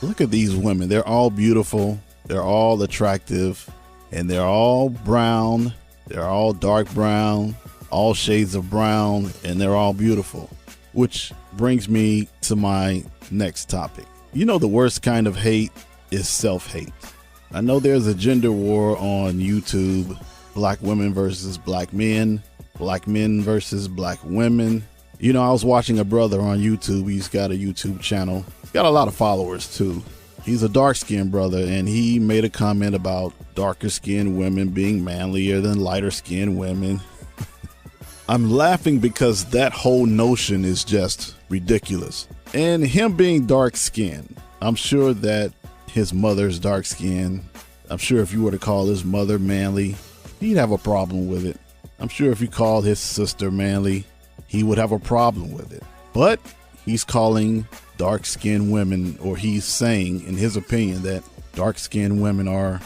Look at these women. They're all beautiful. They're all attractive. And they're all brown. They're all dark brown, all shades of brown, and they're all beautiful. Which brings me to my next topic. You know, the worst kind of hate is self-hate. I know there's a gender war on YouTube. Black women versus black men versus black women. You know, I was watching a brother on YouTube. He's got a YouTube channel. He's got a lot of followers too. He's a dark-skinned brother, and he made a comment about darker-skinned women being manlier than lighter-skinned women. I'm laughing because that whole notion is just ridiculous. And him being dark-skinned, I'm sure that his mother's dark-skinned. I'm sure if you were to call his mother manly, he'd have a problem with it. I'm sure if you called his sister manly, he would have a problem with it. But he's calling dark-skinned women, or he's saying, in his opinion, that dark-skinned women are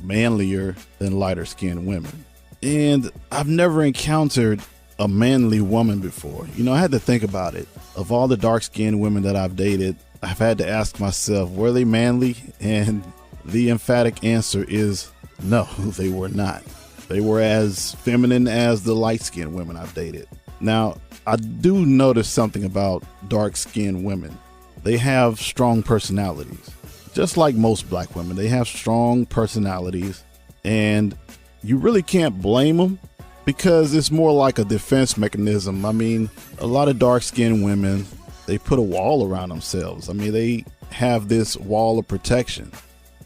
manlier than lighter-skinned women. And I've never encountered a manly woman before. You know, I had to think about it. Of all the dark-skinned women that I've dated, I've had to ask myself, were they manly? And the emphatic answer is no, they were not. They were as feminine as the light-skinned women I've dated. Now, I do notice something about dark-skinned women. They have strong personalities. Just like most black women, they have strong personalities, and you really can't blame them because it's more like a defense mechanism. I mean, a lot of dark-skinned women, they put a wall around themselves. I mean, they have this wall of protection.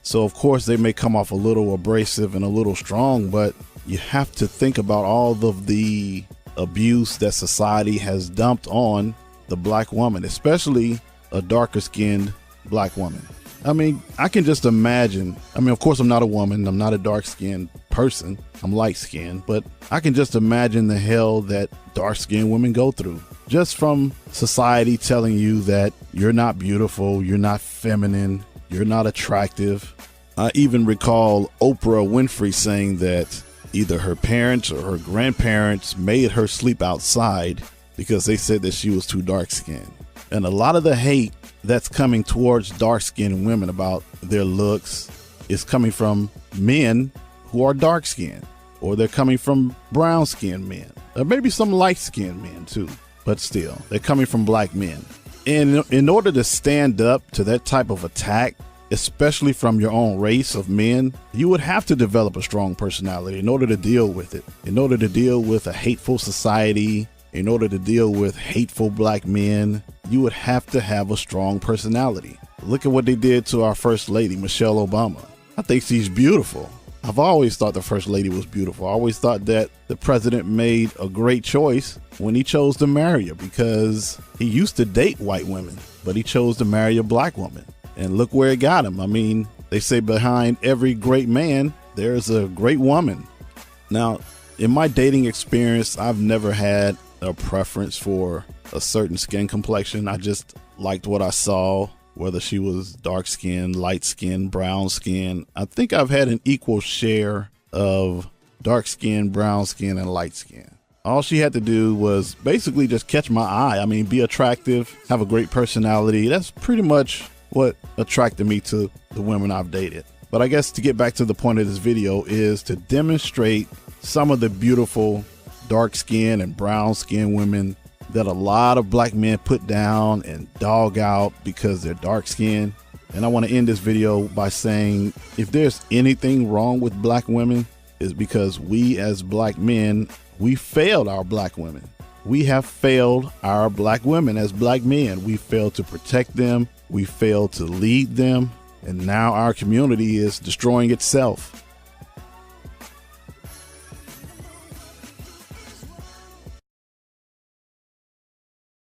So of course they may come off a little abrasive and a little strong, but you have to think about all of the abuse that society has dumped on the black woman, especially a darker skinned black woman. I mean, I can just imagine. I mean, of course, I'm not a woman. I'm not a dark skinned person. I'm light skinned, but I can just imagine the hell that dark skinned women go through just from society telling you that you're not beautiful, you're not feminine, you're not attractive. I even recall Oprah Winfrey saying that either her parents or her grandparents made her sleep outside because they said that she was too dark skinned. And a lot of the hate that's coming towards dark-skinned women about their looks is coming from men who are dark-skinned, or they're coming from brown-skinned men, or maybe some light-skinned men too, but still, they're coming from black men. And in order to stand up to that type of attack, especially from your own race of men, you would have to develop a strong personality in order to deal with it, in order to deal with a hateful society. In order to deal with hateful black men, you would have to have a strong personality. Look at what they did to our First Lady, Michelle Obama. I think she's beautiful. I've always thought the First Lady was beautiful. I always thought that the president made a great choice when he chose to marry her, because he used to date white women, but he chose to marry a black woman. And look where it got him. I mean, they say behind every great man, there's a great woman. Now, in my dating experience, I've never had a preference for a certain skin complexion. I just liked what I saw, whether she was dark skin, light skin, brown skin. I think I've had an equal share of dark skin, brown skin, and light skin. All she had to do was basically just catch my eye. I mean, be attractive, have a great personality. That's pretty much what attracted me to the women I've dated. But I guess to get back to the point of this video is to demonstrate some of the beautiful dark skin and brown skin women that a lot of black men put down and dog out because they're dark skinned. And I want to end this video by saying, if there's anything wrong with black women, is because we as black men, we failed our black women. We have failed our black women as black men. We failed to protect them. We failed to lead them. And now our community is destroying itself.